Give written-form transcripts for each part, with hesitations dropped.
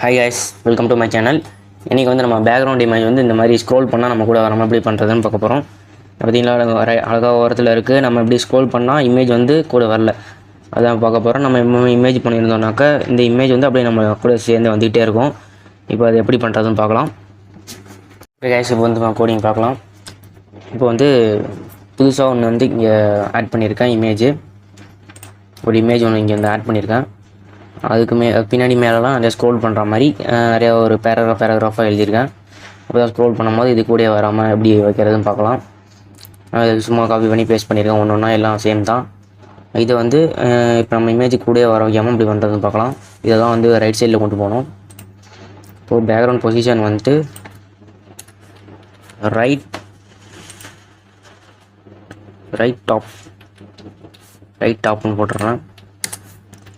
Hi guys, welcome to my channel. இன்றைக்கி வந்து நம்ம பேக்ரவுண்ட் இமேஜ் வந்து இந்த மாதிரி ஸ்க்ரோல் பண்ணால் நம்ம கூட வராமல் எப்படி பண்ணுறதுன்னு பார்க்க போகிறோம். பார்த்தீங்களா, அழகாக ஓரத்தில் இருக்குது. நம்ம இப்படி ஸ்க்ரோல் பண்ணால் இமேஜ் வந்து கூட வரல, அதான் பார்க்க போகிறோம். நம்ம இமேஜ் பண்ணியிருந்தோம்னாக்கா இந்த இமேஜ் வந்து அப்படியே நம்ம கூட சேர்ந்து வந்துகிட்டே இருக்கும். இப்போ அது எப்படி பண்ணுறதுன்னு பார்க்கலாம். இப்போ கைஸ், இப்போ வந்து கோடிங் பார்க்கலாம். இப்போ வந்து புதுசாக ஒன்று வந்து இங்கே ஆட் பண்ணியிருக்கேன். ஒரு இமேஜ் ஒன்று இங்கே வந்து ஆட் பண்ணியிருக்கேன். அதுக்கு பின்னாடி மேலெலாம் நிறைய ஸ்க்ரோல் பண்ணுற மாதிரி நிறையா ஒரு பேராகிராஃபாக எழுதியிருக்கேன். அப்போ தான் ஸ்க்ரோல் பண்ணும்போது இது கூட வராமல் எப்படி வைக்கிறதுன்னு பார்க்கலாம். சும்மா காப்பி பண்ணி பேஸ்ட் பண்ணியிருக்கேன். ஒன்று ஒன்றா எல்லாம் சேம் தான். இதை வந்து இப்போ நம்ம இமேஜ் கூட வர வைக்காமல் இப்படி பண்ணுறதுன்னு பார்க்கலாம். இதை தான் வந்து ரைட் சைடில் கொண்டு போகணும். இப்போது பேக்ரவுண்ட் பொசிஷன் வந்துட்டு ரைட் டாப்னு போட்டுடுறேன்.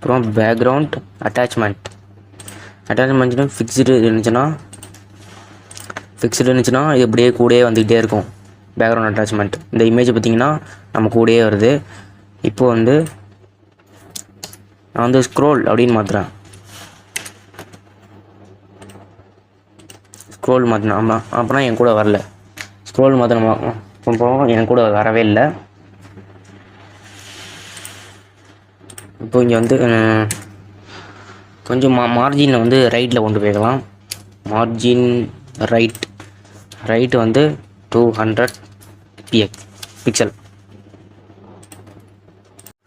அப்புறம் பேக்ரவுண்ட் அட்டாச்மெண்ட்னு ஃபிக்ஸ்டு இருந்துச்சுன்னா இது இப்படியே கூடயே வந்துக்கிட்டே இருக்கும். பேக்ரவுண்ட் அட்டாச்மெண்ட் இந்த இமேஜ் பார்த்திங்கன்னா நம்ம கூடயே வருது. இப்போது வந்து நான் வந்து ஸ்க்ரோல் அப்படின்னு மாற்றுறேன். ஸ்க்ரோல் மாற்றினேன். ஆமாம், அப்படின்னா என் கூட வரல. ஸ்க்ரோல் மாற்றின என் கூட வரவே இல்லை. இப்போ இங்கே வந்து கொஞ்சம் மார்ஜினில் வந்து ரைட்டில் கொண்டு போய்க்கலாம். மார்ஜின் ரைட்டு வந்து 200 பிக்சல்.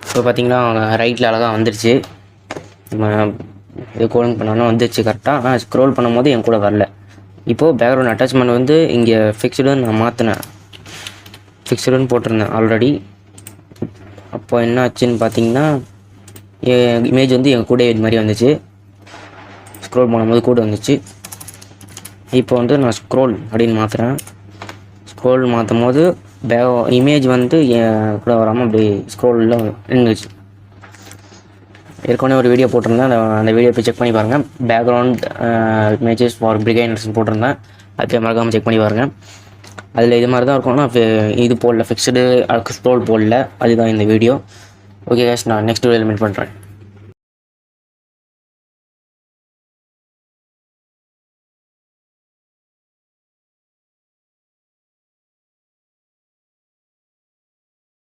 இப்போ பார்த்திங்கன்னா ரைட்டில் அழகாக வந்துடுச்சு. நம்ம இது கோடிங் பண்ணாலும் வந்துடுச்சு கரெக்டாக. ஆனால் ஸ்க்ரோல் பண்ணும்போது என் கூட வரல. இப்போது பேக்ரவுண்ட் அட்டாச்மெண்ட் வந்து இங்கே ஃபிக்ஸ்டுன்னு நான் மாற்றினேன். ஃபிக்ஸ்டுன்னு போட்டிருந்தேன் ஆல்ரெடி. அப்போ என்ன ஆச்சுன்னு பார்த்தீங்கன்னா இமேஜ் வந்து எங்கள் கூட இது மாதிரி வந்துச்சு. ஸ்க்ரோல் பண்ணும்போது கூட வந்துச்சு. இப்போ வந்து நான் ஸ்க்ரோல் அப்படின்னு மாற்றுறேன். ஸ்க்ரோல் மாற்றும் போது இமேஜ் வந்து என் கூட வராமல் அப்படி ஸ்க்ரோலில் நின்றுச்சு. ஏற்கனவே ஒரு வீடியோ போட்டிருந்தேன். அந்த வீடியோ போய் செக் பண்ணி பாருங்கள். பேக்ரவுண்ட் இமேஜஸ் ஃபார் பிகினர்ஸ்னு போட்டிருந்தேன். அதுக்கு மறக்காமல் செக் பண்ணி பாருங்கள். அதில் இது மாதிரி தான் இருக்கும். ஆனால் இது போடல, ஃபிக்ஸ்டு ஸ்க்ரோல் போடல. அதுதான் இந்த வீடியோ. ஓகே கைஸ், நான் நெக்ஸ்ட் வீடியோவில் மீட் பண்ணுறேன்.